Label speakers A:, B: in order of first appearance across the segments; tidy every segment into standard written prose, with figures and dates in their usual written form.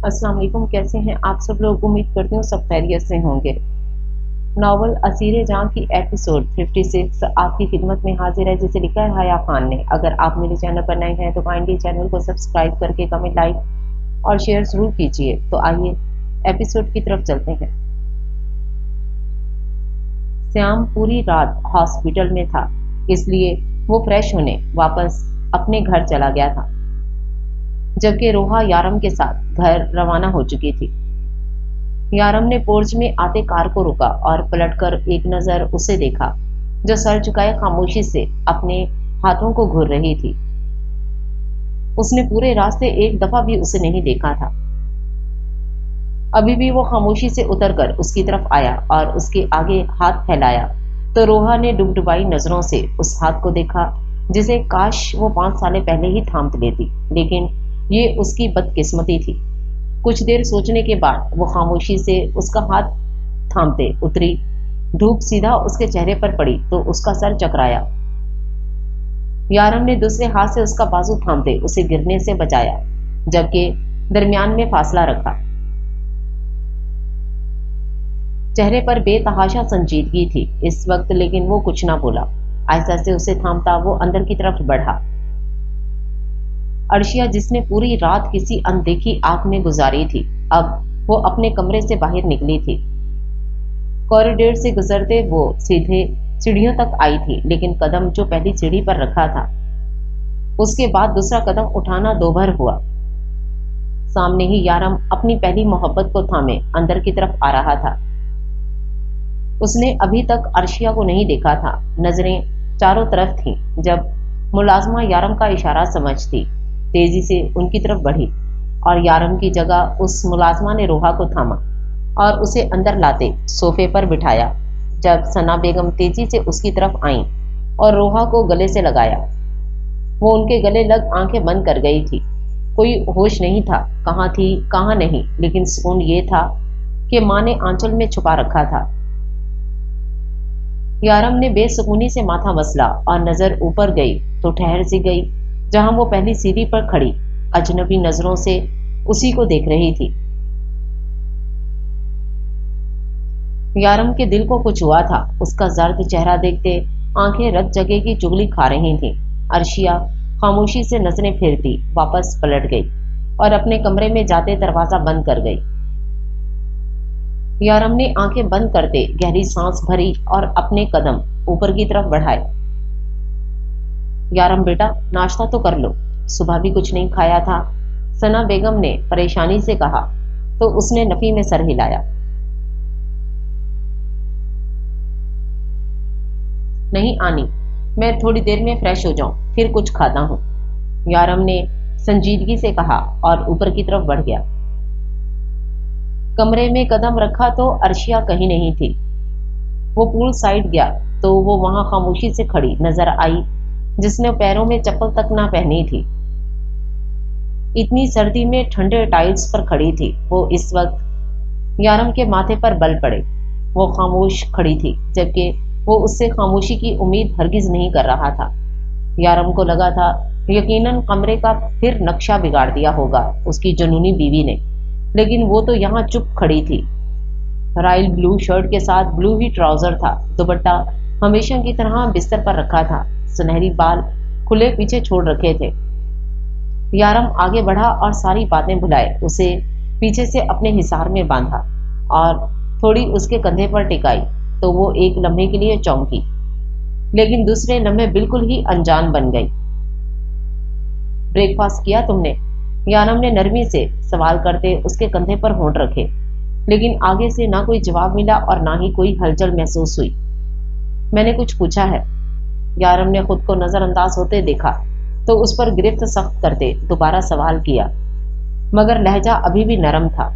A: अस्सलाम वालेकुम। कैसे हैं आप सब लोग? उम्मीद करती हूँ सब खैरियत से होंगे। नॉवल असीरे जहाँ की एपिसोड 56 आपकी खिदमत में हाजिर है, जिसे लिखा है हाया खान ने। अगर आप मेरे चैनल पर नए हैं तो काइंडली चैनल को सब्सक्राइब करके कमेंट, लाइक और शेयर जरूर कीजिए। तो आइए एपिसोड की तरफ चलते हैं। श्याम पूरी रात हॉस्पिटल में था, इसलिए वो फ्रेश होने वापस अपने घर चला गया था, जबकि रोहा यारम के साथ घर रवाना हो चुकी थी। यारम ने पोर्च में आते कार को रोका और पलटकर एक नजर उसे देखा, जो सर झुकाए खामोशी से अपने हाथों को घूर रही थी। उसने पूरे रास्ते एक दफा भी उसे नहीं देखा था। अभी भी वो खामोशी से उतरकर उसकी तरफ आया और उसके आगे हाथ फैलाया, तो रोहा ने डुबडुबाई नजरों से उस हाथ को देखा, जिसे काश वो 5 साल पहले ही थाम लेती, लेकिन ये उसकी बदकिस्मती थी। कुछ देर सोचने के बाद वो खामोशी से उसका हाथ थामते उतरी। धूप सीधा उसके चेहरे पर पड़ी तो उसका सर चकराया। यारम ने दूसरे हाथ से उसका बाजू थामते उसे गिरने से बचाया, जबकि दरमियान में फासला रखा। चेहरे पर बेतहाशा संजीदगी थी इस वक्त, लेकिन वो कुछ ना बोला। आहिस्ता से उसे थामता वो अंदर की तरफ बढ़ा। अर्शिया, जिसने पूरी रात किसी अनदेखी आंख में गुजारी थी, अब वो अपने कमरे से बाहर निकली थी। कॉरिडोर से गुजरते वो सीधे सीढ़ियों तक आई थी, लेकिन कदम जो पहली सीढ़ी पर रखा था, उसके बाद दूसरा कदम उठाना दोभर हुआ। सामने ही यारम अपनी पहली मोहब्बत को थामे अंदर की तरफ आ रहा था। उसने अभी तक अर्शिया को नहीं देखा था। नजरें चारों तरफ थीं। जब मुलाजमा यारम का इशारा समझती, तेजी से उनकी तरफ बढ़ी और यारम की जगह उस मुलाजमा ने रोहा को थामा और उसे अंदर लाते सोफे पर बिठाया। जब सना बेगम तेजी से उसकी तरफ आईं और रोहा को गले से लगाया, वो उनके गले लग आंखें बंद कर गई थी। कोई होश नहीं था, कहाँ थी कहाँ नहीं, लेकिन सुकून ये था कि माँ ने आंचल में छुपा रखा था। यारम ने बेसुकूनी से माथा मसला और नजर ऊपर गई तो ठहर सी गई, जहां वो पहली सीढ़ी पर खड़ी अजनबी नजरों से उसी को देख रही थी। यारम के दिल को कुछ हुआ था। उसका जर्द चेहरा देखते आंखें रत जगह की चुगली खा रही थीं। अर्शिया खामोशी से नजरें फेरती वापस पलट गई और अपने कमरे में जाते दरवाजा बंद कर गई। यारम ने आंखें बंद करते गहरी सांस भरी और अपने कदम ऊपर की तरफ बढ़ाए। यारम बेटा, नाश्ता तो कर लो, सुबह भी कुछ नहीं खाया था, सना बेगम ने परेशानी से कहा, तो उसने नफी में सर हिलाया। नहीं आनी, मैं थोड़ी देर में फ्रेश हो जाऊं, फिर कुछ खाता हूं, यारम ने संजीदगी से कहा और ऊपर की तरफ बढ़ गया। कमरे में कदम रखा तो अर्शिया कहीं नहीं थी। वो पूल साइड गया तो वो वहां खामोशी से खड़ी नजर आई, जिसने पैरों में चप्पल तक ना पहनी थी। इतनी सर्दी में ठंडे टाइल्स पर खड़ी थी वो इस वक्त। यारम के माथे पर बल पड़े। वो खामोश खड़ी थी, जबकि वो उससे खामोशी की उम्मीद हरगिज नहीं कर रहा था। यारम को लगा था यकीनन कमरे का फिर नक्शा बिगाड़ दिया होगा उसकी जुनूनी बीवी ने, लेकिन वो तो यहाँ चुप खड़ी थी। रॉयल ब्लू शर्ट के साथ ब्लू ही ट्राउजर था। दुपट्टा हमेशा की तरह बिस्तर पर रखा था। सुनहरी बाल खुले पीछे छोड़ रखे थे। यारम आगे बढ़ा और सारी बातें भुलाए उसे पीछे से अपने हिसार में बांधा और थोड़ी उसके कंधे पर टिकाई, तो वो एक लम्हे के लिए चौंकी, लेकिन दूसरे लम्हे बिल्कुल ही अनजान बन गई। ब्रेकफास्ट किया तुमने? यारम ने नरमी से सवाल करते उसके कंधे पर होंठ रखे, लेकिन आगे से ना कोई जवाब मिला और ना ही कोई हलचल महसूस हुई। मैंने कुछ पूछा है? यारम ने खुद को नजरअंदाज होते देखा तो उस पर गिरफ्त सख्त करते दोबारा सवाल किया, मगर लहजा अभी भी नरम था।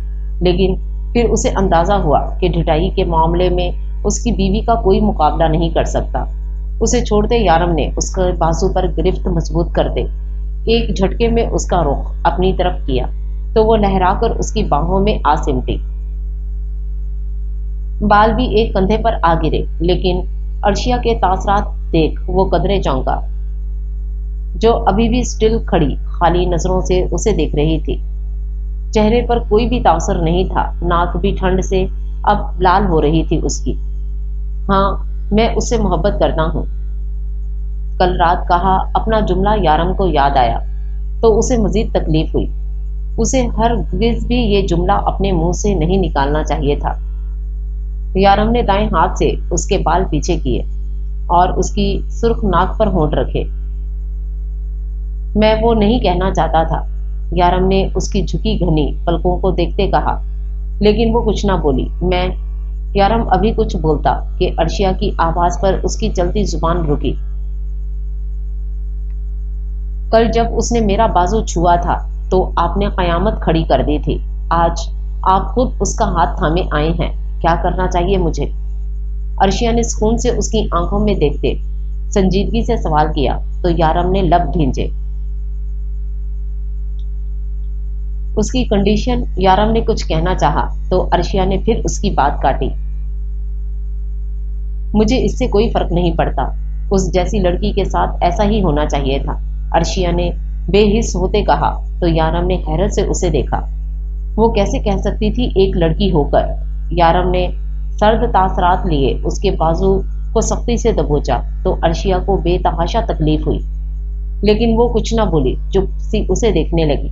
A: लेकिन फिर उसे अंदाजा हुआ कि ढिठाई के मामले में उसकी बीवी का कोई मुकाबला नहीं कर सकता। उसे छोड़ते यारम ने उसके बाजू पर गिरफ्त मजबूत करते एक झटके में उसका रुख अपनी तरफ किया, तो वो लहराकर उसकी बाहों में आ सिमटी। बाल भी एक कंधे पर आ गिरे, लेकिन अर्शिया के तासरात देख वो कदरे चौंका, जो अभी भी स्टिल खड़ी खाली नजरों से उसे देख रही थी। چہرے پر کوئی بھی تاثر نہیں تھا، ناک بھی ٹھنڈ سے اب لال ہو رہی تھی اس کی۔ ہاں، میں اس سے محبت کرتا ہوں۔ کل رات کہا اپنا جملہ یارم کو یاد آیا تو اسے مزید تکلیف ہوئی۔ اسے ہرگز بھی یہ جملہ اپنے منہ سے نہیں نکالنا چاہیے تھا۔ یارم نے دائیں ہاتھ سے اس کے بال پیچھے کیے اور اس کی سرخ ناک پر ہونٹ رکھے۔ میں وہ نہیں کہنا چاہتا تھا، یارم نے اس کی جھکی گھنی پلکوں کو دیکھتے کہا، لیکن وہ کچھ نہ بولی۔ یارم ابھی کچھ بولتا کہ عرشیا کی آواز پر اس کی چلتی زبان رکی۔ کل جب اس نے میرا بازو چھوا تھا تو آپ نے قیامت کھڑی کر دی تھی، آج آپ خود اس کا ہاتھ تھامے آئے ہیں، کیا کرنا چاہیے مجھے؟ عرشیا نے سکون سے اس کی آنکھوں میں دیکھتے سنجیدگی سے سوال کیا تو یارم نے لب بھینجے۔ اس کی کنڈیشن، یارم نے کچھ کہنا چاہا تو عرشیا نے پھر اس کی بات کاٹی۔ مجھے اس سے کوئی فرق نہیں پڑتا، اس جیسی لڑکی کے ساتھ ایسا ہی ہونا چاہیے تھا، عرشیا نے بے حس ہوتے کہا تو یارم نے حیرت سے اسے دیکھا۔ وہ کیسے کہہ سکتی تھی ایک لڑکی ہو کر؟ یارم نے سرد تاثرات لیے اس کے بازو کو سختی سے دبوچا تو عرشیا کو بے تحاشا تکلیف ہوئی، لیکن وہ کچھ نہ بولی، چپ سی اسے دیکھنے لگی۔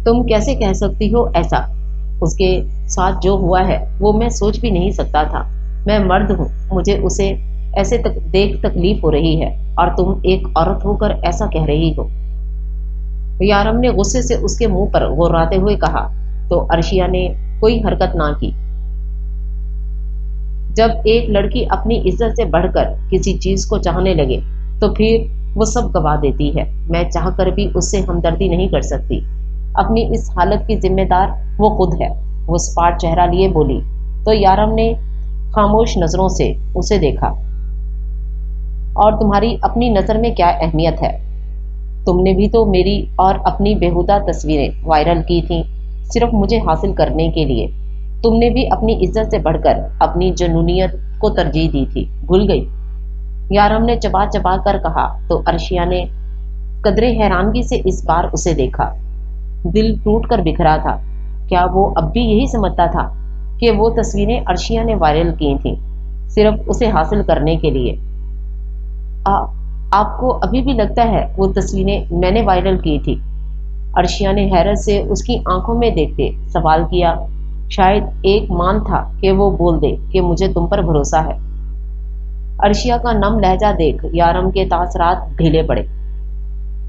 A: تم کیسے کہہ سکتی ہو ایسا؟ اس کے ساتھ جو ہوا ہے وہ میں سوچ بھی نہیں سکتا تھا۔ میں مرد ہوں، مجھے اسے ایسے دیکھ تکلیف ہو رہی ہے اور تم ایک عورت ہو کر ایسا کہہ رہی ہو۔ یارم نے غصے سے اس کے منہ پر غراتے ہوئے کہا تو عرشیا نے کوئی حرکت نہ کی۔ جب ایک لڑکی اپنی عزت سے بڑھ کر کسی چیز کو چاہنے لگے تو پھر وہ سب گوا دیتی ہے۔ میں چاہ کر بھی اس سے ہمدردی نہیں کر سکتی۔ اپنی اس حالت کی ذمہ دار وہ خود ہے۔ وہ سپاٹ چہرہ لیے بولی تو یارم نے خاموش نظروں سے اسے دیکھا۔ اور تمہاری اپنی نظر میں کیا اہمیت ہے؟ تم نے بھی تو میری اور اپنی بیہودہ تصویریں وائرل کی تھیں صرف مجھے حاصل کرنے کے لیے۔ تم نے بھی اپنی عزت سے بڑھ کر اپنی جنونیت کو ترجیح دی تھی، بھول گئی؟ یارم نے چبا چبا کر کہا تو عرشیا نے قدرے حیرانگی سے اس بار اسے دیکھا۔ دل ٹوٹ کر بکھرا تھا۔ کیا وہ اب بھی یہی سمجھتا تھا کہ وہ تصویریں عرشیا نے وائرل کی تھیں صرف اسے حاصل کرنے کے لیے؟ آپ کو ابھی بھی لگتا ہے وہ تصویریں میں نے وائرل کی تھی؟ عرشیا نے حیرت سے اس کی آنکھوں میں دیکھتے سوال کیا۔ شاید ایک مان تھا کہ وہ بول دے کہ مجھے تم پر بھروسہ ہے۔ عرشیا کا نم لہجہ دیکھ یارم کے تاثرات ڈھیلے پڑے۔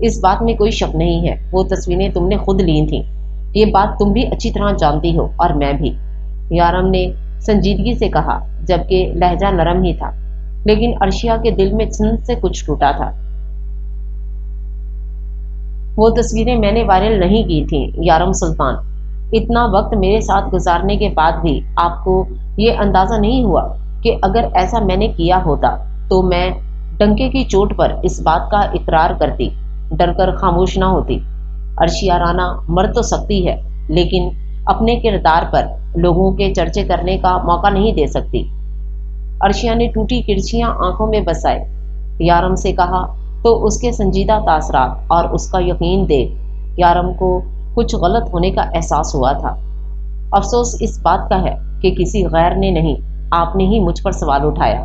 A: اس بات میں کوئی شک نہیں ہے، وہ تصویریں تم نے خود لی تھیں، یہ بات تم بھی اچھی طرح جانتی ہو اور میں بھی، یارم نے سنجیدگی سے کہا جبکہ لہجہ نرم ہی تھا، لیکن عرشیا کے دل میں چھن سے کچھ ٹوٹا تھا۔ وہ تصویریں میں نے وائرل نہیں کی تھیں یارم سلطان، اتنا وقت میرے ساتھ گزارنے کے بعد بھی آپ کو یہ اندازہ نہیں ہوا کہ اگر ایسا میں نے کیا ہوتا تو میں ڈنکے کی چوٹ پر اس بات کا اقرار کرتی، ڈر کر خاموش نہ ہوتی۔ عرشیا رانا مر تو سکتی ہے لیکن اپنے کردار پر لوگوں کے چرچے کرنے کا موقع نہیں دے سکتی۔ عرشیا نے ٹوٹی کرچیاں آنکھوں میں بسائے یارم سے کہا تو اس کے سنجیدہ تاثرات اور اس کا یقین دیکھ یارم کو کچھ غلط ہونے کا احساس ہوا تھا۔ افسوس اس بات کا ہے کہ کسی غیر نے نہیں، آپ نے ہی مجھ پر سوال اٹھایا۔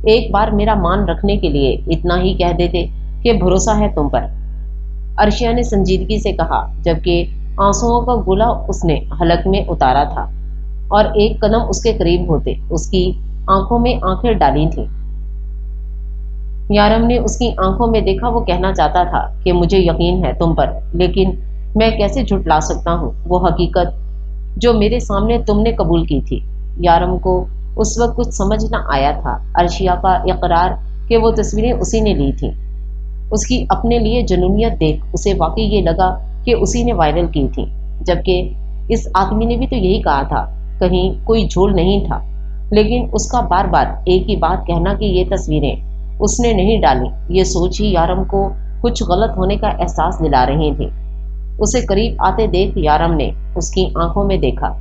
A: ایک بار میرا مان رکھنے کے لیے اتنا ہی کہہ دیتے کہ بھروسہ ہے تم پر، عرشیا نے سنجیدگی سے کہا جبکہ آنسوؤں کا گولا اس نے حلق میں اتارا تھا اور ایک قدم اس کے قریب ہوتے اس کی آنکھوں میں آنکھیں ڈالی تھیں۔ یارم نے اس کی آنکھوں میں دیکھا، وہ کہنا چاہتا تھا کہ مجھے یقین ہے تم پر، لیکن میں کیسے جھٹلا سکتا ہوں وہ حقیقت جو میرے سامنے تم نے قبول کی تھی۔ یارم کو اس وقت کچھ سمجھ نہ آیا تھا۔ عرشیا کا اقرار کہ وہ تصویریں اسی نے لی تھیں، اس کی اپنے لیے جنونیت دیکھ اسے واقعی یہ لگا کہ اسی نے وائرل کی تھیں، جبکہ اس آدمی نے بھی تو یہی کہا تھا، کہیں کوئی جھول نہیں تھا۔ لیکن اس کا بار بار ایک ہی بات کہنا کہ یہ تصویریں اس نے نہیں ڈالی، یہ سوچ ہی یارم کو کچھ غلط ہونے کا احساس دلا رہی تھی۔ اسے قریب آتے دیکھ یارم نے اس کی آنکھوں میں دیکھا۔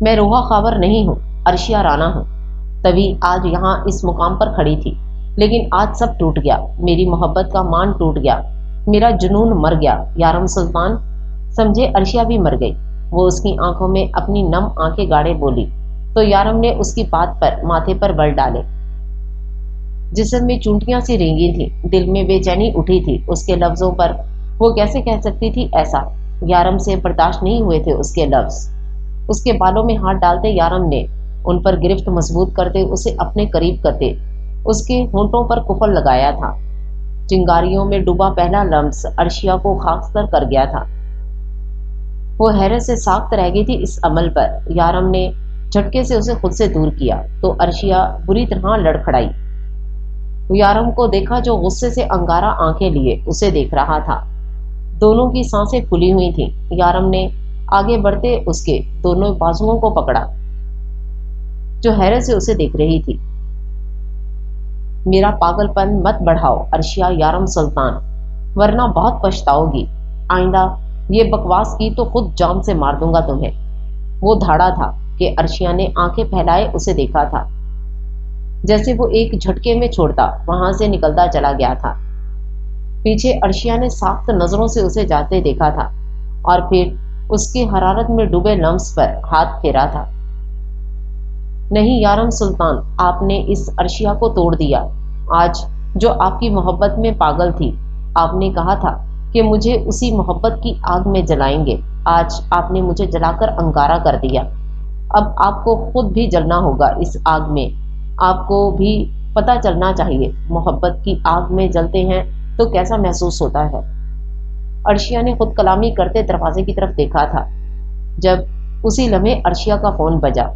A: میں روحا خاور نہیں ہوں، عرشیا رانا ہوں، تبھی آج یہاں اس مقام پر کھڑی تھی۔ लेकिन आज सब टूट गया, मेरी मोहब्बत का मान टूट गया, मेरा जुनून मर गया यारम सुल्तान। समझे अर्शिया भी मर गई। वो उसकी आंखों में अपनी नम आंखें गाड़े बोली तो यारम ने उसकी बात पर माथे पर बल डाले। जिस्म में चूंटियां सी रेंगी थी, दिल में बेचैनी उठी थी। उसके लफ्जों पर वो कैसे कह सकती थी ऐसा? यारम से बर्दाश्त नहीं हुए थे उसके लफ्ज। उसके बालों में हाथ डालते यारम ने उन पर गिरफ्त मजबूत करते उसे अपने करीब करते उसके होंठों पर कुफल लगाया था। चिंगारियों में डूबा पहला लम्स अर्शिया को खाकसर कर गया था। वो हैरत से साख्त रह गई थी इस अमल पर। यारम ने झटके से उसे खुद से दूर किया तो अर्शिया बुरी तरह लड़खड़ाई। यारम को देखा जो गुस्से से अंगारा आंखें लिए उसे देख रहा था। दोनों की सांसें फूली हुई थीं। यारम ने आगे बढ़ते उसके दोनों बाजुओं को पकड़ा जो हैरत से उसे देख रही थी। मेरा पागलपन मत बढ़ाओ अर्शिया यारम सुल्तान, वरना बहुत पछताओगी। आइंदा ये बकवास की तो खुद जान से मार दूंगा तुम्हें। वो धाड़ा था कि अर्शिया ने आंखें फैलाए उसे देखा था, जैसे वो एक झटके में छोड़ता वहां से निकलता चला गया था। पीछे अर्शिया ने साख्त नजरों से उसे जाते देखा था और फिर उसकी हरारत में डूबे लम्स पर हाथ फेरा था। नहीं यारम सुल्तान, आपने इस अर्शिया को तोड़ दिया। आज जो आपकी मोहब्बत में पागल थी, आपने कहा था कि मुझे उसी मोहब्बत की आग में जलाएंगे। आज आपने मुझे जलाकर अंगारा कर दिया। अब आपको खुद भी जलना होगा इस आग में। आपको भी पता चलना चाहिए मोहब्बत की आग में जलते हैं तो कैसा महसूस होता है। अर्शिया ने खुद कलामी करते दरवाजे की तरफ देखा था जब उसी लम्हे अर्शिया का फोन बजा।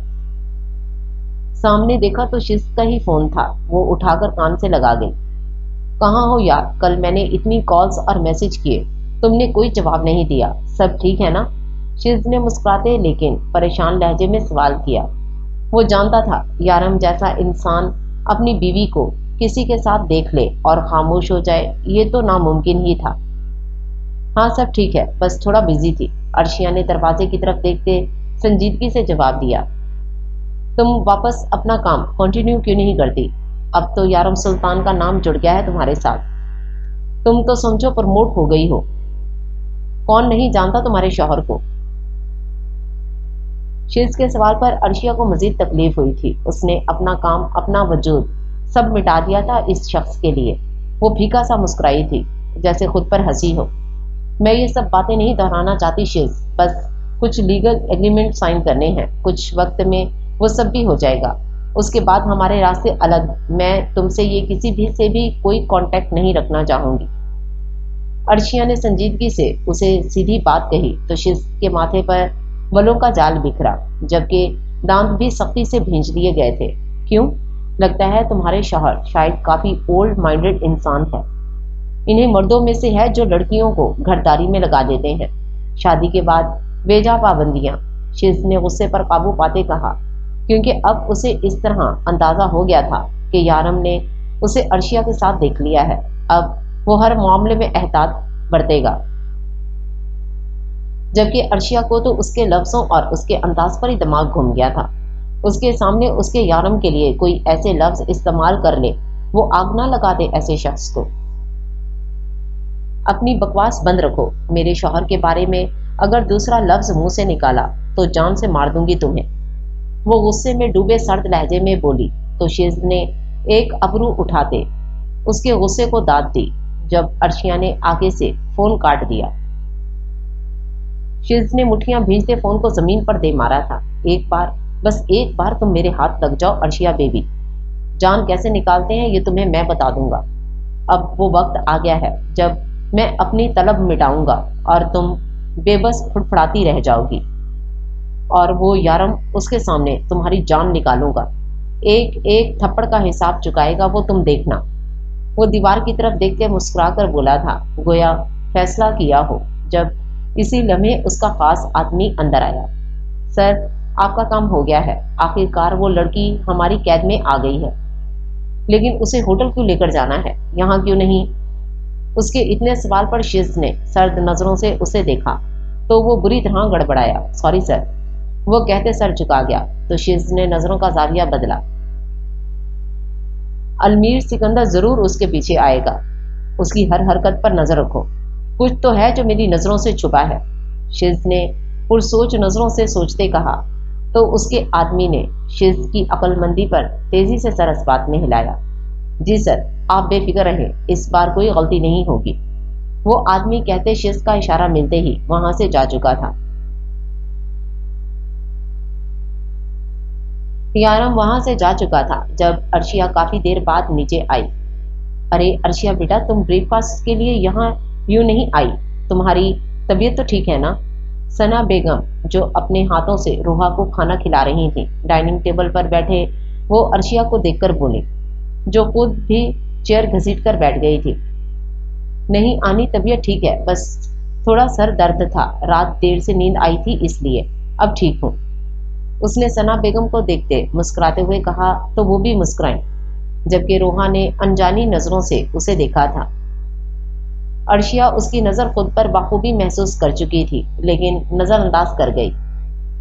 A: सामने देखा तो शिस्त का ही फोन था। वो उठाकर कान से लगा गई। कहाँ हो यार, कल मैंने इतनी कॉल्स और मैसेज किए, तुमने कोई जवाब नहीं दिया। सब ठीक है ना? शिज ने मुस्कुराते लेकिन परेशान लहजे में सवाल किया। वो जानता था यारम जैसा इंसान अपनी बीवी को किसी के साथ देख ले और खामोश हो जाए, ये तो नामुमकिन ही था। हाँ सब ठीक है, बस थोड़ा बिजी थी, अर्शिया ने दरवाजे की तरफ देखते संजीदगी से जवाब दिया। तुम वापस अपना काम कंटिन्यू क्यों नहीं करती? अब तो यारम सुल्तान का नाम जुड़ गया है तुम्हारे साथ। तुम तो समझो प्रमोट हो गई हो। कौन नहीं जानता तुम्हारे शौहर को? शिज के सवाल पर अर्शिया को मजीद तकलीफ हुई थी। उसने अपना काम, अपना वजूद सब मिटा दिया था इस शख्स के लिए। वो फीका सा मुस्कुराई थी जैसे खुद पर हंसी हो। मैं ये सब बातें नहीं दोहराना चाहती शिज, बस कुछ लीगल एग्रीमेंट साइन करने हैं। कुछ वक्त में वो सब भी हो जाएगा। उसके बाद हमारे रास्ते अलग। मैं तुमसे ये किसी भी से भी कोई कांटेक्ट नहीं रखना चाहूंगी। अर्शिया ने संजीदगी से उसे सीधी बात कही तो शिज के माथे पर बलों का जाल बिखरा, जबकि दांत भी सख्ती से भींच दिए गए थे। क्यों? लगता है तुम्हारे शौहर शायद काफी ओल्ड माइंडेड इंसान है। इन्हें मर्दों में से है जो लड़कियों को घरदारी में लगा देते हैं। शादी के बाद बेजा पाबंदियां। शिज ने गुस्से पर काबू पाते कहा, क्योंकि अब उसे इस तरह अंदाजा हो गया था कि यारम ने उसे अर्शिया के साथ देख लिया है। अब वो हर मामले में एहतियात बरतेगा। जबकि अर्शिया को तो उसके लफ्जों और उसके अंदाज पर ही दिमाग घूम गया था। उसके सामने उसके यारम के लिए कोई ऐसे लफ्ज इस्तेमाल कर ले, वो आग ना लगा दे ऐसे शख्स को। अपनी बकवास बंद रखो। मेरे शौहर के बारे में अगर दूसरा लफ्ज मुंह से निकाला तो जान से मार दूंगी तुम्हें। वो गुस्से में डूबे सर्द लहजे में बोली तो शिज ने एक अबरू उठाते उसके गुस्से को दाद दी। जब अर्शिया ने आगे से फोन काट दिया, शिज ने मुठ्ठियां भींचते फोन को जमीन पर दे मारा था। एक बार, बस एक बार तुम मेरे हाथ लग जाओ अर्शिया बेबी। जान कैसे निकालते हैं ये तुम्हें मैं बता दूंगा। अब वो वक्त आ गया है जब मैं अपनी तलब मिटाऊंगा और तुम बेबस फुड़फुड़ाती रह जाओगी, और वो यारम उसके सामने तुम्हारी जान निकालूंगा। एक एक थप्पड़ का हिसाब चुकाएगा वो, तुम देखना। वो दीवार की तरफ देख के मुस्कुरा कर बोला था, गोया फैसला किया हो। जब इसी लम्हे उसका खास आदमी अंदर आया। सर, आपका काम हो गया है। आखिरकार वो लड़की हमारी कैद में आ गई है, लेकिन उसे होटल क्यों लेकर जाना है, यहाँ क्यों नहीं? उसके इतने सवाल पर शिज ने सर्द नजरों से उसे देखा तो वो बुरी तरह गड़बड़ाया। सॉरी सर, वो कहते सर झुका गया तो शिज ने नजरों का जाविया बदला। अलमीर सिकंदर जरूर उसके पीछे आएगा। उसकी हर हरकत पर नजर रखो, कुछ तो है जो मेरी नजरों से छुपा है। शिज ने पुरसोच नजरों से सोचते कहा तो उसके आदमी ने शिज की अक्लमंदी पर तेजी से सर इस बात में हिलाया। जी सर, आप बेफिक्र रहे, इस बार कोई गलती नहीं होगी। वो आदमी कहते शिज का इशारा मिलते ही वहां से जा चुका था। यारम वहां से जा चुका था जब अर्शिया काफी देर बाद नीचे आई। अरे अर्शिया बेटा, तुम ब्रेकफास्ट के लिए यहाँ यूं नहीं आई? तुम्हारी तबीयत तो ठीक है ना? सना बेगम जो अपने हाथों से रोहा को खाना खिला रही थी, डाइनिंग टेबल पर बैठे वो अर्शिया को देखकर बोली, जो खुद भी चेयर घसीट कर बैठ गई थी। नहीं आनी, तबीयत ठीक है, बस थोड़ा सर दर्द था, रात देर से नींद आई थी इसलिए, अब ठीक हूँ। उसने सना बेगम को देखते मुस्कुराते हुए कहा तो वो भी मुस्कुराई, जबकि रोहा ने अनजानी नजरों से उसे देखा था। अर्शिया उसकी नजर खुद पर बाखूबी महसूस कर चुकी थी, लेकिन नजरअंदाज कर गई।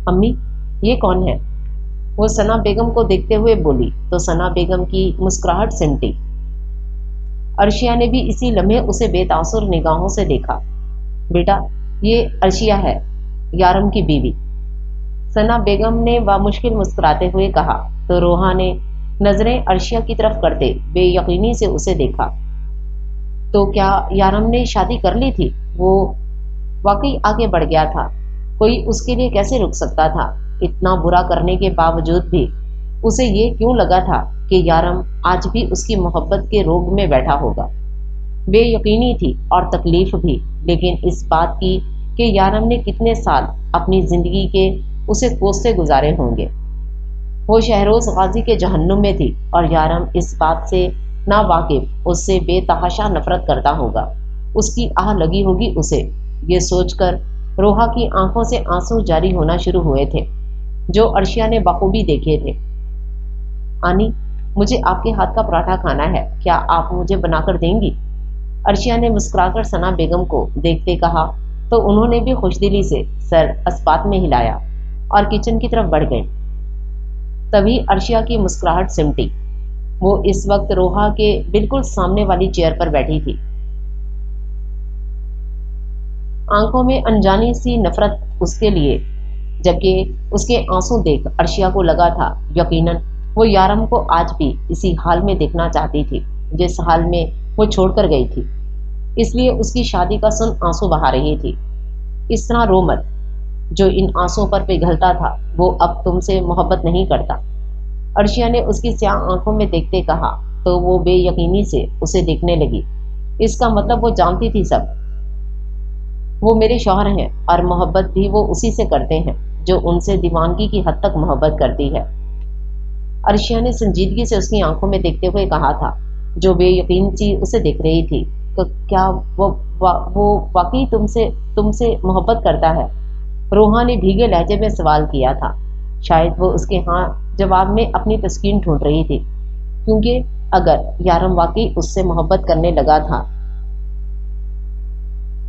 A: अम्मी, ये कौन है? वो सना बेगम को देखते हुए बोली तो सना बेगम की मुस्कुराहट सिमटी। अर्शिया ने भी इसी लम्हे उसे बेतासुर निगाहों से देखा। बेटा, ये अर्शिया है, यारम की बीवी। सना बेगम ने मुश्किल मुस्कुराते हुए कहा तो रोहा ने नजरें अर्शिया की तरफ करते बेयकीनी से उसे देखा। तो क्या यारम ने शादी कर ली थी? वो वाकई आगे बढ़ गया था, कोई उसके लिए कैसे रुक सकता था? इतना बुरा करने के बावजूद भी उसे ये क्यों लगा था कि यारम आज भी उसकी मोहब्बत के रोग में बैठा होगा? बेयकीनी थी और तकलीफ भी, लेकिन इस बात की कि यारम ने कितने साल अपनी जिंदगी के उसे कोसते गुजारे होंगे। वो शहरोज गाजी के जहन्नुम में थी और यारम इस बात से ना वाकिफ उससे बेतहाशा नफरत करता होगा। उसकी आह लगी होगी उसे। ये सोचकर रोहा की आंखों से आंसू जारी होना शुरू हुए थे, जो अर्शिया ने बखूबी देखे थे। आनी, मुझे आपके हाथ का पराठा खाना है, क्या आप मुझे बनाकर देंगी? अर्शिया ने मुस्कुराकर सना बेगम को देखते कहा तो उन्होंने भी खुशदिली से सर अस्पात में हिलाया और किचन की तरफ बढ़ गई। तभी अर्शिया की मुस्कुराहट सिमटी। वो इस वक्त रोहा के बिल्कुल सामने वाली चेयर पर बैठी थी। आंखों में अनजानी सी नफरत उसके लिए, जबकि उसके आंसू देख अर्शिया को लगा था यकीनन वो यारम को आज भी इसी हाल में देखना चाहती थी जिस हाल में वो छोड़कर गई थी। इसलिए उसकी शादी का सुन आंसू बहा रही थी। इस तरह रो मत, जो इन आंसुओं पर पिघलता था वो अब तुमसे मोहब्बत नहीं करता। अर्शिया ने उसकी स्याह आंखों में देखते कहा तो वो बेयकीनी से उसे देखने लगी। इसका मतलब वो जानती थी सब। वो मेरे शौहर हैं और मोहब्बत भी वो उसी से करते हैं जो उनसे दीवानगी की हद तक मोहब्बत करती है। अर्शिया ने संजीदगी से उसकी आंखों में देखते हुए कहा था, जो बेयकीन सी उसे देख रही थी। तो क्या वो वाकई तुमसे मोहब्बत करता है? रोहा ने भीगे लहजे में सवाल किया था। शायद वो उसके हाँ जवाब में अपनी तस्कीन ढूंढ रही थी, क्योंकि अगर यारम वाकई उससे मोहब्बत करने लगा था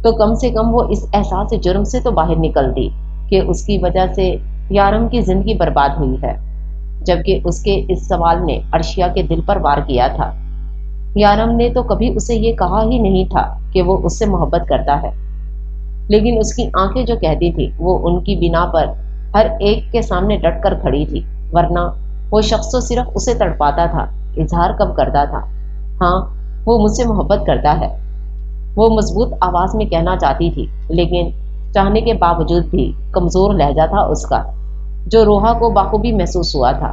A: तो कम से कम वो इस एहसास जुर्म से तो बाहर निकलती कि उसकी वजह से यारम की जिंदगी बर्बाद हुई है, जबकि उसके इस सवाल ने अर्शिया के दिल पर वार किया था। यारम ने तो कभी उसे ये कहा ही नहीं था कि वो उससे मोहब्बत करता है, लेकिन उसकी आंखें जो कहती थी वो उनकी बिना पर हर एक के सामने डट कर खड़ी थी। वरना वो शख्स तो सिर्फ उसे तड़पाता था, इजहार कब करता था, हाँ वो मुझसे मोहब्बत करता है। वो मजबूत आवाज में कहना चाहती थी, लेकिन चाहने के बावजूद भी कमजोर लहजा था उसका, जो रोहा को बाखूबी महसूस हुआ था।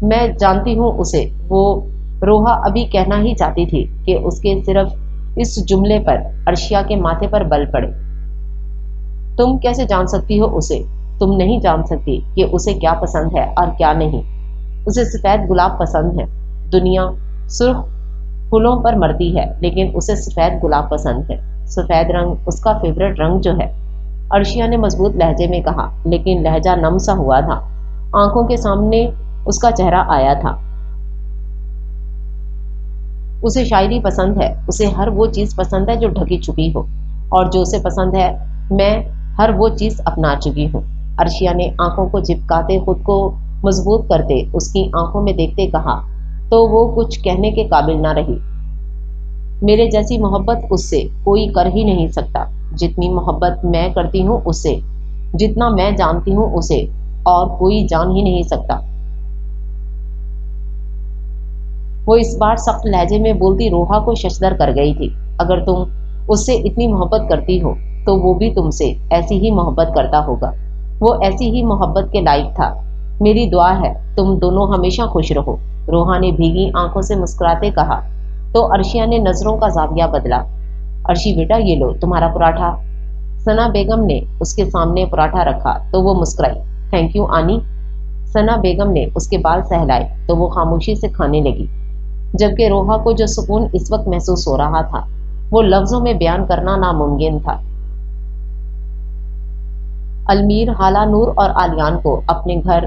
A: मैं जानती हूँ उसे, वो रोहा अभी कहना ही चाहती थी कि उसके सिर्फ इस जुमले पर अर्शिया के माथे पर बल पड़े। तुम कैसे जान सकती हो उसे? तुम नहीं जान सकती कि उसे क्या पसंद है और क्या नहीं। उसे सफेद गुलाब पसंद है। दुनिया सुर्ख फूलों पर मरती है, लेकिन उसे सफेद गुलाब पसंद है। सफेद रंग उसका फेवरेट रंग जो है, अर्शिया ने मजबूत लहजे में कहा, लेकिन लहजा नम सा हुआ था। आंखों के सामने उसका चेहरा आया था। उसे शायरी पसंद है, उसे हर वो चीज पसंद है जो ढकी छुपी हो, और जो उसे पसंद है मैं हर वो चीज अपना चुकी हूँ। अर्शिया ने आंखों को चिपकाते खुद को मजबूत करते उसकी आंखों में देखते कहा तो वो कुछ कहने के काबिल ना रही। मेरे जैसी मोहब्बत उससे कोई कर ही नहीं सकता, जितनी मोहब्बत मैं करती हूँ उससे, जितना मैं जानती हूँ उसे और कोई जान ही नहीं सकता। वो इस बार सख्त लहजे में बोलती रोहा को शशदर कर गई थी। अगर तुम उससे इतनी मोहब्बत करती हो तो वो भी तुमसे ऐसी ही मोहब्बत करता होगा। वो ऐसी ही मोहब्बत के लायक था। मेरी दुआ है तुम दोनों हमेशा खुश रहो। रोहा ने भीगी आंखों से मुस्कुराते कहा तो अर्शिया ने नजरों का जाविया बदला। अर्शी बेटा ये लो तुम्हारा पराठा। सना बेगम ने उसके सामने पराठा रखा तो वो मुस्कुराई। थैंक यू आनी। सना बेगम ने उसके बाल सहलाए तो वो खामोशी से खाने लगी, जबकि रोहा को जो सुकून इस वक्त महसूस हो रहा था वो लफ्जों में बयान करना नामुमकिन था। अलमीर हाला नूर और आलियान को अपने घर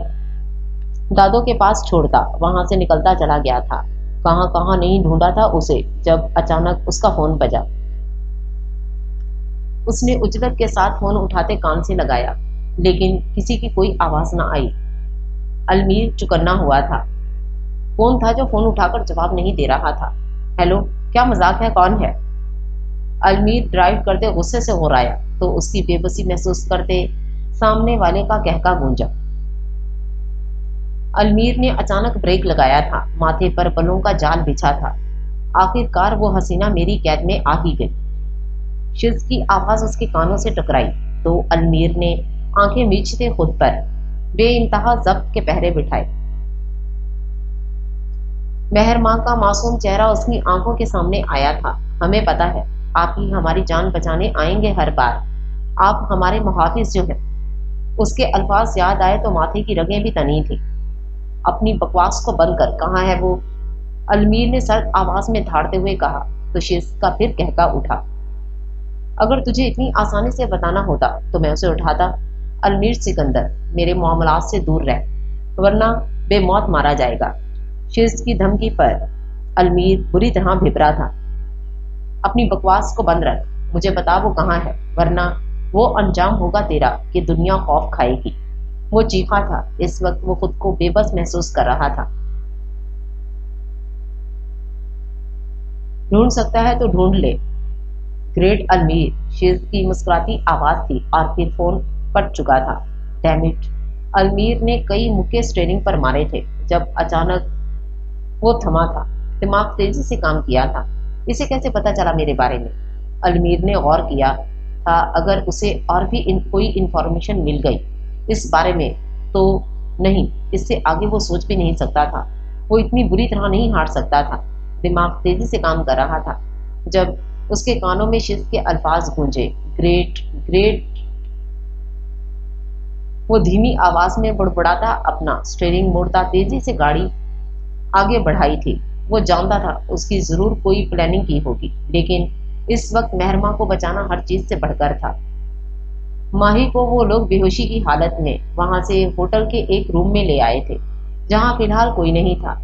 A: दादों के पास छोड़ता वहां से निकलता चला गया था। कहां कहां नहीं ढूंढा था उसे, जब अचानक उसका फोन बजा। उसने उजलत के साथ फोन उठाते कान से लगाया, लेकिन किसी की कोई आवाज न आई। अलमीर चुकन्ना हुआ था। कौन था जो फोन उठाकर जवाब नहीं दे रहा था? हेलो, क्या मजाक है? कौन है? अलमीर ड्राइव करते गुस्से से हो रहा तो उसकी बेबसी महसूस करते सामने वाले का कहका गूंजा। अलमीर ने अचानक ब्रेक लगाया था, माथे पर बलों का जाल बिछा था। आखिरकार वो हसीना मेरी कैद में आ ही गई। शिज की आवाज उसके कानों से टकराई तो अलमीर ने आंखें मीचते खुद पर बेइंतहा जब्त के पहरे बिठाए। मेहर मां का मासूम चेहरा उसकी आंखों के सामने आया था। हमें पता है आप ही हमारी जान बचाने आएंगे हर बार। आप हमारे मुहाफिज जो हैं। उसके अल्फाज याद आए तो माथे की रगें भी तनी थी। अपनी बकवास को बंद कर, कहाँ है वो? अलमीर ने सर्द आवाज में धाड़ते हुए कहा तो शिज का फिर कहका उठा। अगर तुझे इतनी आसानी से बताना होता तो मैं उसे उठाता। अलमीर सिकंदर, मेरे मामलात से दूर रह, वरना बेमौत मारा जाएगा। शिज की धमकी पर अलमीर बुरी तरह भिपरा था। अपनी बकवास को बंद रख, मुझे बता वो कहाँ है, वरना वो अंजाम होगा तेरा कि दुनिया खौफ खाएगी। वो चीखा था। इस वक्त वो खुद को बेबस महसूस कर रहा था। ढूंढ सकता है तो ढूंढ ले, ग्रेट अलमीर। शिज की मुस्कुराती आवाज थी और फिर फोन कट चुका था। Damn it. अलमीर ने कई मुक्के स्टीयरिंग पर मारे थे जब अचानक वो थमा था। दिमाग तेजी से काम किया था। इसे कैसे पता चला मेरे बारे में? अलमीर ने गौर किया था अगर उसे और भी कोई इंफॉर्मेशन मिल गई इस बारे में तो नहीं, इससे आगे वो सोच भी नहीं सकता था। वो इतनी बुरी तरह नहीं हार सकता था। दिमाग तेजी से काम कर रहा था जब उसके कानों में शिज के अल्फाज गूंजे, ग्रेट ग्रेट। वो धीमी आवाज में बुड़बुड़ाता अपना स्टीयरिंग मोड़ता तेजी से गाड़ी आगे बढ़ाई थी। वो जानता था उसकी जरूर कोई प्लानिंग की होगी, लेकिन इस वक्त मेहरमा को बचाना हर चीज से बढ़कर था। माही को वो लोग बेहोशी की हालत में वहां से होटल के एक रूम में ले आए थे जहां फिलहाल कोई नहीं था।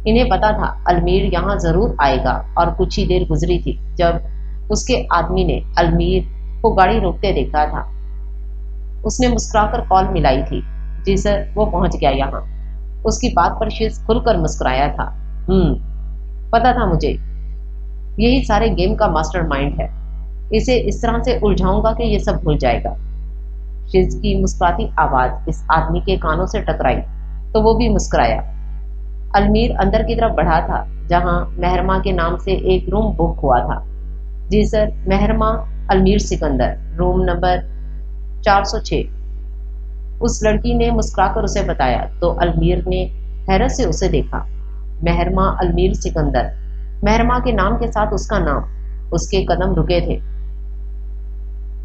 A: इन्हें पता था अलमीर यहाँ जरूर आएगा और कुछ ही देर गुजरी थी जब उसके आदमी ने अलमीर को गाड़ी रोकते देखा था। उसने मुस्कुराकर कॉल मिलाई थी। जी सर, वो पहुंच गया यहाँ। उसकी बात पर शिज खुलकर मुस्कुराया था। पता था मुझे, यही सारे गेम का मास्टरमाइंड है। इसे इस तरह से उलझाऊंगा कि ये सब भूल जाएगा। शिज की मुस्कुराती आवाज इस आदमी के कानों से टकराई तो वो भी मुस्कुराया। अलमीर अंदर की तरफ बढ़ा था जहां मेहरमा के नाम से एक रूम बुक हुआ था। जी सर, मेहरमा अलमीर सिकंदर, रूम नंबर 406। उस लड़की ने मुस्कुराकर उसे बताया तो अलमीर ने हैरत से उसे देखा। मेहरमा अलमीर सिकंदर, मेहरमा के नाम के साथ उसका नाम। उसके कदम रुके थे।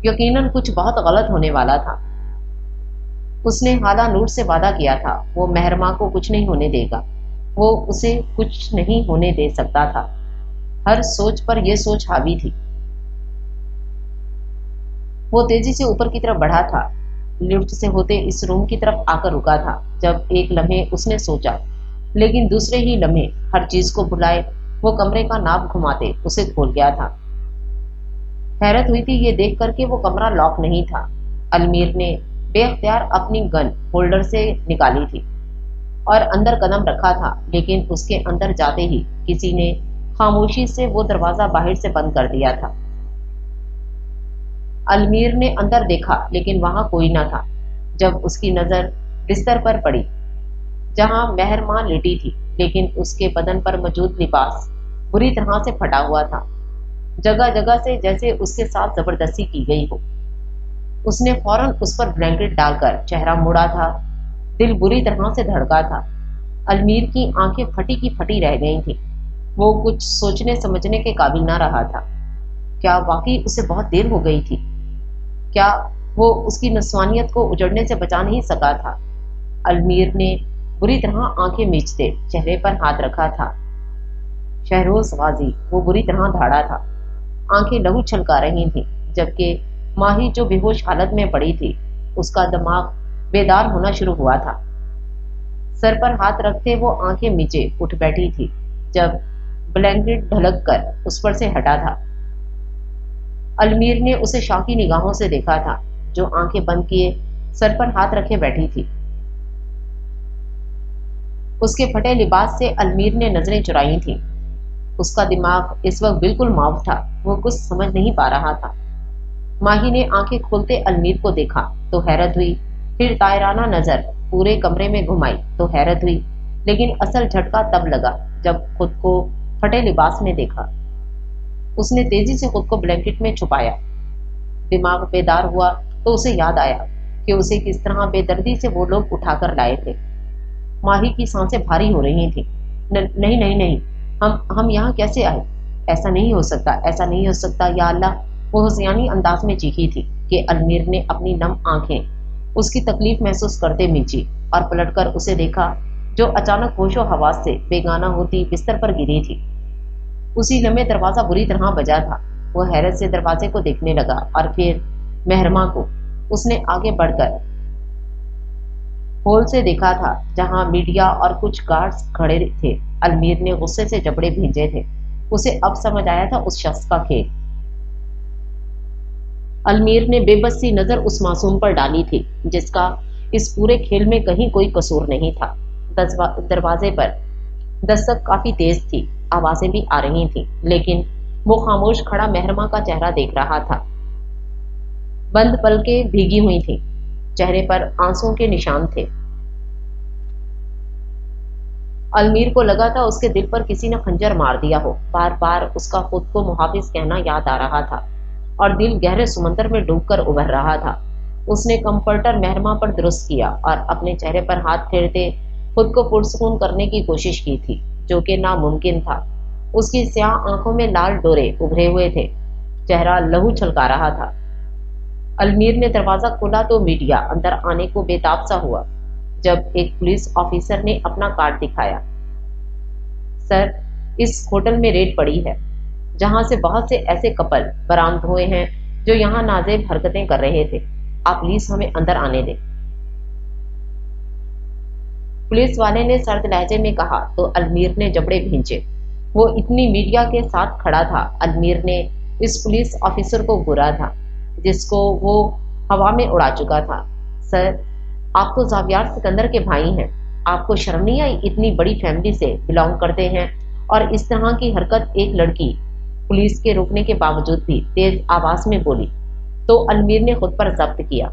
A: यकीनन कुछ बहुत गलत होने वाला था। उसने हाला नूर से वादा किया था वो मेहरमा को कुछ नहीं होने देगा। वो उसे कुछ नहीं होने दे सकता था। हर सोच पर यह सोच हावी थी। वो तेजी से ऊपर की तरफ बढ़ा था। लिफ्ट से होते इस रूम की तरफ आकर रुका था जब एक लम्हे उसने सोचा, लेकिन दूसरे ही लम्हे हर चीज को भुलाए वो कमरे का नाप घुमाते उसे खोल गया था। हैरत हुई थी ये देख कर के वो कमरा लॉक नहीं था। अलमीर ने बेख्तियार अपनी गन होल्डर से निकाली थी। اور اندر قدم رکھا تھا، لیکن اس کے اندر جاتے ہی کسی نے خاموشی سے وہ دروازہ باہر سے بند کر دیا تھا۔ المیر نے اندر دیکھا لیکن وہاں کوئی نہ تھا۔ جب اس کی نظر بستر پر پڑی جہاں مہر ماں لیٹی تھی، لیکن اس کے بدن پر موجود لباس بری طرح سے پھٹا ہوا تھا، جگہ جگہ سے جیسے اس کے ساتھ زبردستی کی گئی ہو۔ اس نے فوراً اس پر بلینکٹ ڈال کر چہرہ موڑا تھا۔ دل بری طرح سے دھڑکا تھا۔ المیر کی آنکھیں پھٹی کی پھٹی رہ گئی تھیں۔ وہ کچھ سوچنے سمجھنے کے قابل نہ رہا تھا۔ کیا واقعی اسے بہت دیر ہو گئی تھی؟ کیا وہ اس کی نسوانیت کو اجڑنے سے بچا نہیں سکا تھا؟ المیر نے بری طرح آنکھیں میچتے چہرے پر ہاتھ رکھا تھا۔ شہروز غازی وہ بری طرح دھاڑا تھا۔ آنکھیں لہو چھلکا رہی تھیں، جبکہ ماہی جو بے ہوش حالت میں پڑی تھی اس کا دماغ بیدار ہونا شروع ہوا تھا۔ سر پر ہاتھ رکھتے وہ آنکھیں میچے اٹھ بیٹھی تھی جب بلینکٹ ڈھلک کر اس پر سے ہٹا تھا۔ المیر نے اسے شاکی نگاہوں سے دیکھا تھا، جو آنکھیں بند کیے سر پر ہاتھ رکھے بیٹھی تھی۔ اس کے پھٹے لباس سے المیر نے نظریں چرائی تھیں۔ اس کا دماغ اس وقت بالکل معاف تھا، وہ کچھ سمجھ نہیں پا رہا تھا۔ ماہی نے آنکھیں کھولتے المیر کو دیکھا تو حیرت ہوئی، پھر طائرانہ نظر پورے کمرے میں گھمائی تو حیرت ہوئی، لیکن اصل جھٹکا تب لگا جب خود کو پھٹے لباس میں دیکھا۔ اس نے تیزی سے خود کو بلینکٹ میں چھپایا۔ دماغ بیدار ہوا تو اسے یاد آیا کہ اسے کس طرح بے دردی سے وہ لوگ اٹھا کر لائے تھے۔ ماہی کی سانسیں بھاری ہو رہی تھیں۔ نہیں نہیں نہیں، ہم یہاں کیسے آئے؟ ایسا نہیں ہو سکتا، ایسا نہیں ہو سکتا، یا اللہ! وہ حسیانی انداز میں چیخی تھی کہ المیر نے اپنی نم آنکھیں اس کی تکلیف محسوس کرتے میچی اور پلٹ کر اسے دیکھا جو اچانک ہوش و حواس سے بیگانہ ہوتی بستر پر گری تھی۔ اسی لمحے دروازہ بری طرح بجا تھا۔ وہ حیرت سے دروازے کو دیکھنے لگا اور پھر مہرماں کو۔ اس نے آگے بڑھ کر ہول سے دیکھا تھا جہاں میڈیا اور کچھ گارڈز کھڑے تھے۔ المیر نے غصے سے جبڑے بھیجے تھے۔ اسے اب سمجھ آیا تھا اس شخص کا کھیل۔ المیر نے بے بس سی نظر اس معصوم پر ڈالی تھی جس کا اس پورے کھیل میں کہیں کوئی قصور نہیں تھا۔ دروازے پر دستک کافی تیز تھی، آوازیں بھی آ رہی تھیں، لیکن وہ خاموش کھڑا مہرماں کا چہرہ دیکھ رہا تھا۔ بند پلکیں بھیگی ہوئی تھیں، چہرے پر آنسوں کے نشان تھے۔ المیر کو لگا تھا اس کے دل پر کسی نے خنجر مار دیا ہو۔ بار بار اس کا خود کو محافظ کہنا یاد آ رہا تھا اور دل گہرے سمندر میں ڈوب کر ابھر رہا تھا۔ اس نے کمفرٹر مہرماں پر درست کیا اور اپنے چہرے پر ہاتھ پھیرتے خود کو پرسکون کرنے کی کوشش کی تھی، جو کہ ناممکن تھا۔ اس کی سیاہ آنکھوں میں لال ڈورے ابھرے ہوئے تھے، چہرہ لہو چھلکا رہا تھا۔ المیر نے دروازہ کھولا تو میڈیا اندر آنے کو بے تاب سا ہوا۔ جب ایک پولیس آفیسر نے اپنا کارڈ دکھایا، سر، اس ہوٹل میں ریڈ پڑی ہے جہاں سے بہت سے ایسے کپل برآمد ہوئے ہیں جو یہاں نازیب حرکتیں کر رہے تھے، آپ پلیز ہمیں اندر آنے دیں۔ پولیس والے نے سرد لہجے میں کہا تو المیر نے جبڑے بھینچے۔ وہ اتنی میڈیا کے ساتھ کھڑا تھا۔ المیر نے اس پولیس آفیسر کو گھورا تھا جس کو وہ ہوا میں اڑا چکا تھا۔ سر، آپ تو زاویار سکندر کے بھائی ہیں، آپ کو شرم نہیں آئی؟ اتنی بڑی فیملی سے بلانگ کرتے ہیں اور اس طرح کی حرکت؟ ایک لڑکی پولیس کے روکنے کے باوجود بھی تیز آواز میں بولی تو المیر نے خود پر ضبط کیا۔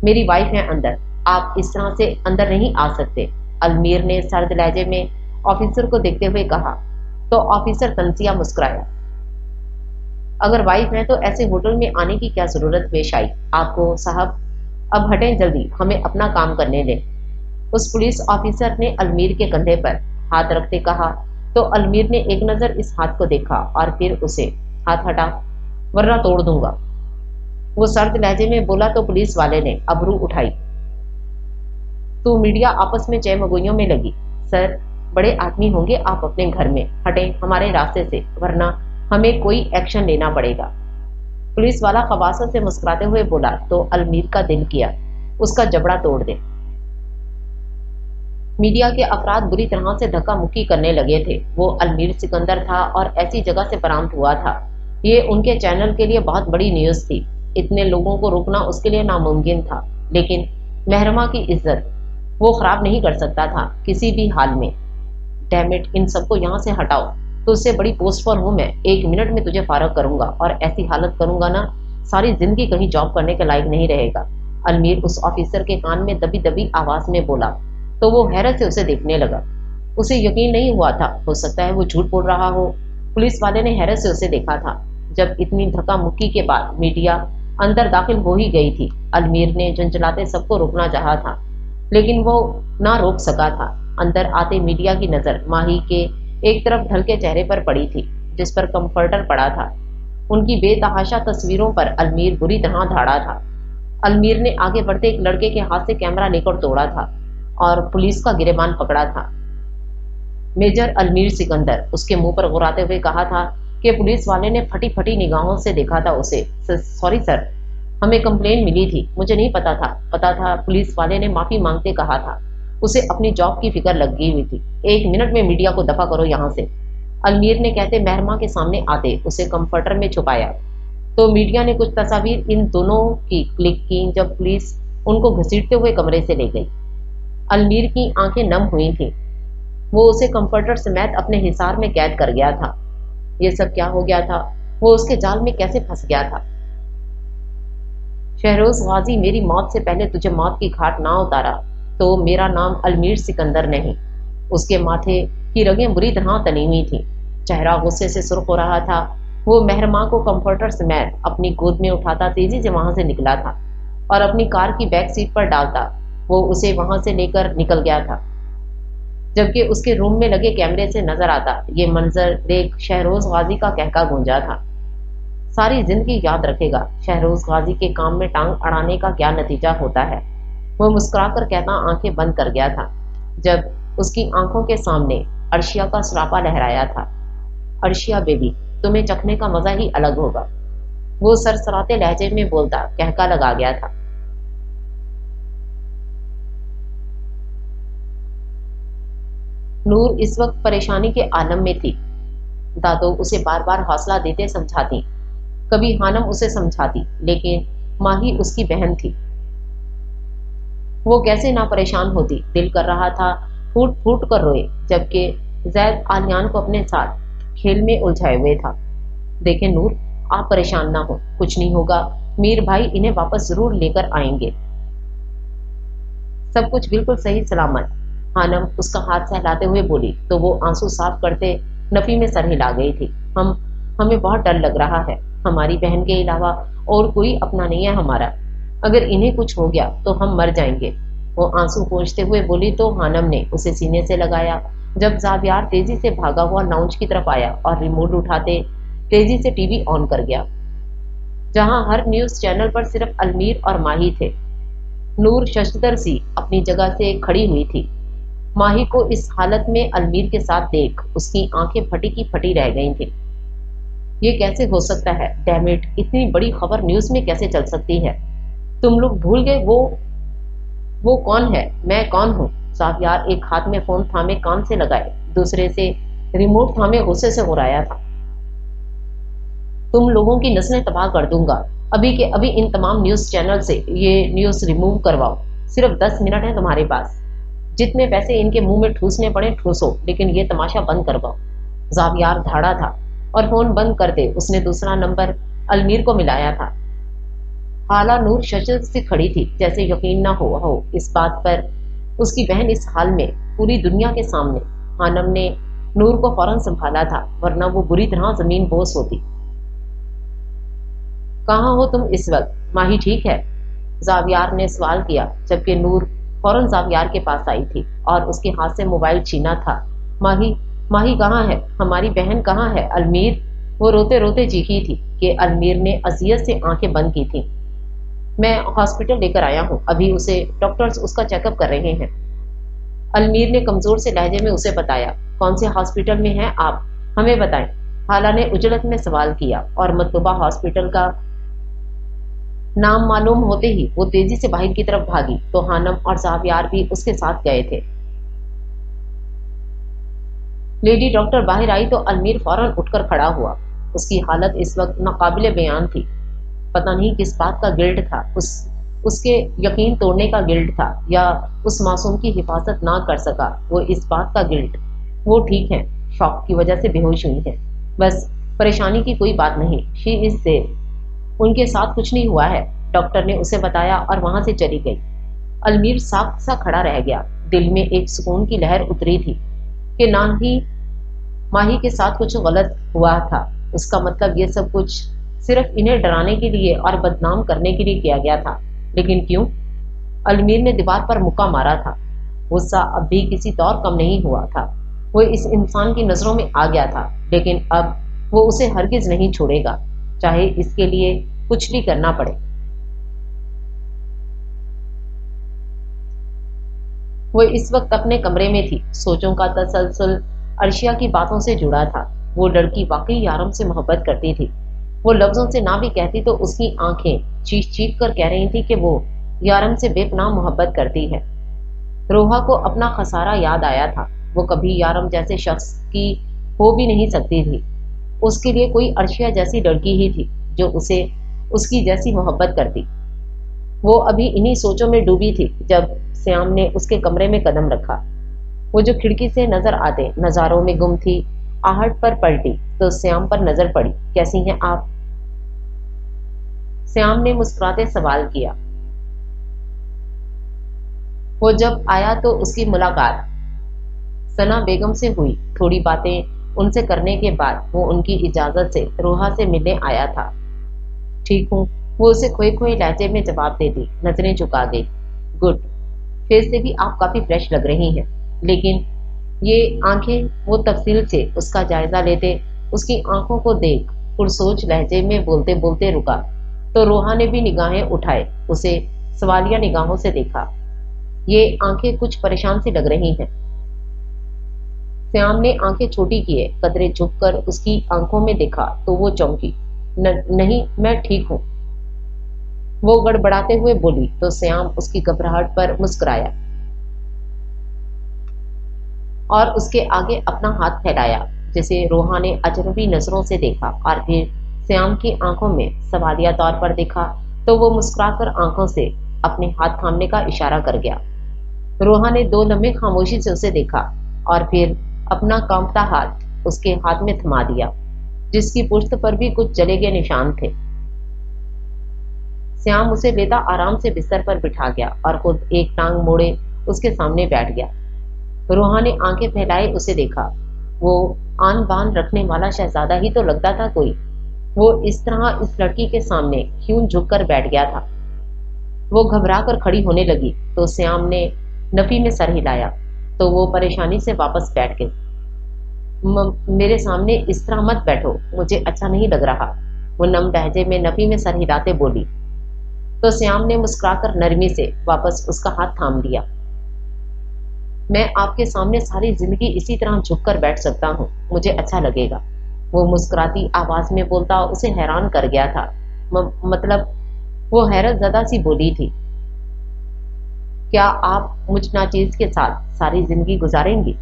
A: میری وائف ہے اندر، آپ اس طرح سے اندر نہیں آ سکتے، المیر نے سرد لہجے میں آفیسر کو دیکھتے ہوئے کہا تو آفیسر تنزیہ مسکرایا۔ اگر وائف ہے تو ایسے ہوٹل میں آنے کی کیا ضرورت پیش آئی آپ کو؟ صاحب اب ہٹیں جلدی، ہمیں اپنا کام کرنے دیں۔ اس پولیس آفیسر نے المیر کے کندھے پر ہاتھ رکھتے کہا تو المیر نے ایک نظر اس ہاتھ کو دیکھا اور پھر اسے ہاتھ ہٹا، ورنہ توڑ دوں گا، وہ سرد لہجے میں بولا تو پولیس والے نے ابرو اٹھائی تو میڈیا آپس میں چہ مگوئیوں میں لگی۔ سر، بڑے آدمی ہوں گے آپ اپنے گھر میں، ہٹیں ہمارے راستے سے ورنہ ہمیں کوئی ایکشن لینا پڑے گا، پولیس والا خباثت سے مسکراتے ہوئے بولا تو المیر کا دل کیا اس کا جبڑا توڑ دے۔ میڈیا کے افراد بری طرح سے دھکا مکی کرنے لگے تھے۔ وہ المیر سکندر تھا اور ایسی جگہ سے برآمد ہوا تھا، یہ ان کے چینل کے لیے بہت بڑی نیوز تھی۔ اتنے لوگوں کو روکنا اس کے لیے ناممکن تھا، لیکن محرمہ کی عزت वो खराब नहीं कर सकता था किसी भी हाल में। डैम इट, इन सबको यहाँ से हटाओ। तुझसे बड़ी पोस्ट पर हूँ मैं, 1 मिनट में तुझे फारग करूंगा और ऐसी हालत करूंगा ना, सारी जिंदगी कहीं जॉब करने के लायक नहीं रहेगा। अलमीर उस ऑफिसर के कान में दबी दबी आवाज में बोला तो वो हैरत से उसे देखने लगा। उसे यकीन नहीं हुआ था, हो सकता है वो झूठ बोल रहा हो। पुलिस वाले ने हैरत से उसे देखा था। जब इतनी धक्का मुक्की के बाद मीडिया अंदर दाखिल हो ही गई थी, अलमीर ने झुंझलाते सबको रोकना चाहा था, लेकिन वो ना रोक सका था। अंदर आते मीडिया की नजर माही के एक तरफ ढलके चेहरे पर पड़ी थी, जिस पर कंफर्टर पड़ा था। उनकी बेतहाशा तस्वीरों पर अलमीर बुरी तरह धाड़ा था। अलमीर ने आगे बढ़ते एक लड़के के हाथ से कैमरा लेकर तोड़ा था और पुलिस का गिरेबान पकड़ा था। मेजर अलमीर सिकंदर, उसके मुंह पर गुर्राते हुए कहा था कि पुलिस वाले ने फटी फटी निगाहों से देखा था उसे। सॉरी सर, हमें कंप्लेन मिली थी, मुझे नहीं पता था। पुलिस वाले ने माफी मांगते कहा था। उसे अपनी जॉब की फिक्र लगी हुई थी। 1 मिनट में मीडिया को दफा करो यहाँ से, अलमीर ने कहते मेहरमा के सामने आते उसे कंफर्टर में छुपाया। तो मीडिया ने कुछ तस्वीर इन दोनों की क्लिक की जब पुलिस उनको घसीटते हुए कमरे से ले गई। अलमीर की आंखें नम हुई थीं। वो उसे कंफर्टर समेत अपने हिसार में कैद कर गया था। ये सब क्या हो गया था? वो उसके जाल में कैसे फंस गया था? शहरोज गाजी, मेरी मौत से पहले तुझे मौत की घाट ना उतारा तो मेरा नाम अलमीर सिकंदर नहीं। उसके माथे की रगें बुरी तरह तनी हुई थी, चेहरा गुस्से से सुर्ख हो रहा था। वो मेहरमा को कंफर्टर समेत अपनी गोद में उठाता तेजी से वहां से निकला था और अपनी कार की बैक सीट पर डालता वो उसे वहां से लेकर निकल गया था। जबकि उसके रूम में लगे कैमरे से नजर आता ये मंजर देख शहरोज गाजी का कहका गूंजा था। सारी जिंदगी याद रखेगा शहरोज गाजी के काम में टांग अड़ाने का क्या नतीजा होता है। वो मुस्कुराकर कहता आंखें बंद कर गया था जब उसकी आंखों के सामने अर्शिया का सरापा लहराया था। अर्शिया बेबी, तुम्हें चखने का मजा ही अलग होगा, वो सरसराते लहजे में बोलता कहका लगा गया था। नूर इस वक्त परेशानी के आलम में थी। दादो उसे बार बार हौसला देते समझाती, कभी हानम उसे समझाती, लेकिन माही उसकी बहन थी। वो कैसे ना परेशान होती, दिल कर रहा था फूट फूट कर रोए, जबकि जैद आलियान को अपने साथ खेल में उलझाए हुए था। देखें नूर, आप परेशान ना हो, कुछ नहीं होगा, मीर भाई इन्हें वापस जरूर लेकर आएंगे, सब कुछ बिल्कुल सही सलामत। हानम उसका हाथ सहलाते हुए बोली तो वो आंसू साफ करते नफी में सर हिला गई थी। हमें बहुत डर लग रहा है, हमारी बहन के अलावा और कोई अपना नहीं है हमारा, अगर इन्हें कुछ हो गया तो हम मर जाएंगे, वो आंसू पोंछते हुए बोली तो हानम ने उसे सीने से लगाया। जब जावियार तेजी से भागा हुआ लाउंज की तरफ आया और रिमोट उठाते तेजी से टीवी ऑन कर गया, जहां हर न्यूज चैनल पर सिर्फ अलमीर और माही थे। नूर शशदर सी अपनी जगह से खड़ी हुई थी। माही को इस हालत में अलमीर के साथ देख उसकी आंखें फटी की फटी रह गई थी। ये कैसे हो सकता है? डैम इट, इतनी बड़ी खबर न्यूज में कैसे चल सकती है? तुम लोग भूल गए वो कौन है, मैं कौन हूँ? जावियार एक हाथ में फोन थामे कान से लगाए, दूसरे से रिमोट थामे गुस्से से उड़ाया था। तुम लोगों की नस्लें तबाह कर दूंगा, अभी के अभी इन तमाम न्यूज चैनल से ये न्यूज रिमूव करवाओ, सिर्फ 10 मिनट है तुम्हारे पास, जितने पैसे इनके मुंह में ठूसने पड़े ठूसो, लेकिन ये तमाशा बंद करवाओ। जावियार धाड़ा था और फोन बंद करते उसने दूसरा नंबर अलमीर को मिलाया था। हाला नूर शशद से खड़ी थी, जैसे यकीन न हो इस बात पर उसकी बहन इस हाल में पूरी दुनिया के सामने। हानम ने नूर को फौरन संभाला था, वरना वो बुरी तरह जमीन बोस होती। कहाँ हो तुम इस वक्त? माही ठीक है? जावियार ने सवाल किया, जबकि नूर फौरन जावियार के पास आई थी और उसके हाथ से मोबाइल छीना था। माही कहाँ है? हमारी बहन कहाँ है? अलमीर, वो रोते रोते चीखी थी कि अलमीर ने अजियत से आंखें बंद की थी। मैं हॉस्पिटल लेकर आया हूँ, अभी उसे डॉक्टर्स उसका चेकअप कर रहे हैं, अलमीर ने कमजोर से लहजे में उसे बताया। कौन से हॉस्पिटल में हैं आप, हमें बताएं, हाला ने उजलत में सवाल किया और मतलूबा हॉस्पिटल का नाम मालूम होते ही वो तेजी से बाहर की तरफ भागी, तो हानम और जावियार भी उसके साथ गए थे। लेडी डॉक्टर बाहर आई तो अलमीर फौरन उठकर खड़ा हुआ। उसकी हालत इस वक्त नाकाबिले बयान थी। पता नहीं किस बात का गिल्ट था اس کے یقین توڑنے کا گلٹ تھا یا اس معصوم کی حفاظت نہ کر سکا وہ اس بات کا گلٹ؟ وہ ٹھیک ہے، شوق کی وجہ سے بے ہوش ہوئی ہے، بس پریشانی کی کوئی بات نہیں، شی از سیف، ان کے ساتھ کچھ نہیں ہوا ہے، ڈاکٹر نے اسے بتایا اور وہاں سے چلی گئی۔ المیر ساکت سا کھڑا رہ گیا، دل میں ایک سکون کی لہر اتری تھی کہ نہ ہی ماہی کے ساتھ کچھ غلط ہوا تھا، اس کا مطلب یہ سب کچھ صرف انہیں ڈرانے کے لیے اور بدنام کرنے کے لیے کیا گیا تھا، لیکن کیوں؟ المیر نے دیوار پر مکہ مارا تھا، غصہ اب بھی کسی طور کم نہیں ہوا تھا، وہ اس انسان کی نظروں میں آ گیا تھا، لیکن اب وہ اسے ہرگز نہیں چھوڑے گا، چاہے اس کے لیے کچھ بھی کرنا پڑے۔ وہ اس وقت اپنے کمرے میں تھی، سوچوں کا تسلسل عرشیا کی باتوں سے جڑا تھا، وہ لڑکی واقعی یارم سے محبت کرتی تھی، وہ لفظوں سے نہ بھی کہتی تو اس کی آنکھیں چیخ چیخ کر کہہ رہی تھی کہ وہ یارم سے بے پناہ محبت کرتی ہے۔ روحا کو اپنا خسارہ یاد آیا تھا، وہ کبھی یارم جیسے شخص کی ہو بھی نہیں سکتی تھی، اس کے لیے کوئی عرشیا جیسی لڑکی ہی تھی جو اسے اس کی جیسی محبت کرتی۔ وہ ابھی انہی سوچوں میں ڈوبی تھی جب سیام نے اس کے کمرے میں قدم رکھا، وہ جو کھڑکی سے نظر آتے نظاروں میں گم تھی، آہٹ پر پلٹی تو سیام پر نظر پڑی۔ کیسی ہیں آپ؟ سیام نے مسکراتے سوال کیا۔ وہ جب آیا تو اس کی ملاقات ثنا بیگم سے ہوئی، تھوڑی باتیں ان سے کرنے کے بعد وہ ان کی اجازت سے روحا سے ملنے آیا تھا۔ ٹھیک ہوں، وہ اسے کھوئے کھوئے لہجے میں جواب دے دی، نظریں جھکا گئی۔ گڈ، فیس سے بھی آپ کافی فریش لگ رہی ہیں، لیکن یہ آنکھیں؟ وہ تفصیل سے اس کا جائزہ لیتے اس کی آنکھوں کو دیکھ پرسوچ لہجے میں بولتے بولتے رکا تو روحا نے بھی نگاہیں اٹھائے اسے سوالیہ نگاہوں سے دیکھا۔ یہ آنکھیں کچھ پریشان سی لگ رہی ہیں۔ سیام نے آنکھیں چھوٹی کیے، قدرے جھک کر اس کی آنکھوں میں دیکھا تو وہ چونکی۔ نہیں، میں ٹھیک ہوں، وہ گڑبڑاتے ہوئے بولی تو سیام اس کی گھبراہٹ پر مسکرایا اور اس کے آگے اپنا ہاتھ پھیلایا، جسے روحا نے اجنبی نظروں سے دیکھا اور پھر سیام کی آنکھوں میں سوالیہ طور پر دیکھا تو وہ مسکرا کر آنکھوں سے اپنے ہاتھ تھامنے کا اشارہ کر گیا۔ روحا نے 2 لمحے خاموشی سے اسے دیکھا اور پھر اپنا کانپتا ہاتھ اس کے ہاتھ میں تھما دیا، جس کی پشت پر بھی کچھ جلے گئے نشان تھے۔ سیام اسے لیتا آرام سے بستر پر بٹھا گیا اور خود ایک ٹانگ موڑے اس کے سامنے بیٹھ گیا۔ روحا نے آنکھیں پھیلائے اسے دیکھا، وہ آن بان رکھنے والا شہزادہ ہی تو لگتا تھا کوئی، وہ اس طرح اس لڑکی کے سامنے کیوں جھک کر بیٹھ گیا تھا؟ وہ گھبرا کر کھڑی ہونے لگی تو سیام نے نفی میں سر ہلایا تو وہ پریشانی سے واپس بیٹھ گئی۔ میرے سامنے اس طرح مت بیٹھو، مجھے اچھا نہیں لگ رہا، وہ نم لہجے میں نفی میں سر ہلاتے بولی تو سیام نے مسکرا کر نرمی سے واپس اس کا ہاتھ تھام لیا۔ میں آپ کے سامنے ساری زندگی اسی طرح جھک کر بیٹھ سکتا ہوں، مجھے اچھا لگے گا، وہ مسکراتی آواز میں بولتا اسے حیران کر گیا تھا۔ مطلب؟ وہ حیرت زدہ سی بولی تھی، کیا آپ مجھ ناچیز کے ساتھ ساری زندگی گزاریں گی؟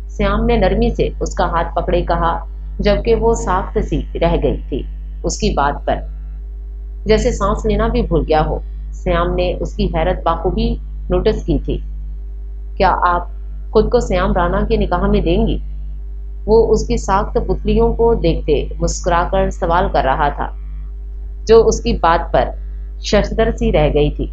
A: سیام نے نرمی سے اس کا ہاتھ پکڑے کہا، جبکہ وہ ساخت سی رہ گئی تھی اس کی بات پر، جیسے سانس لینا بھی بھول گیا ہو۔ سیام نے اس کی حیرت بخوبی نوٹس کی تھی۔ کیا آپ خود کو سیام رانا کے نکاح میں دیں گی؟ وہ اس کی ساخت پتلیوں کو دیکھتے مسکرا کر سوال کر رہا تھا، جو اس کی بات پر ششدر سی رہ گئی تھی۔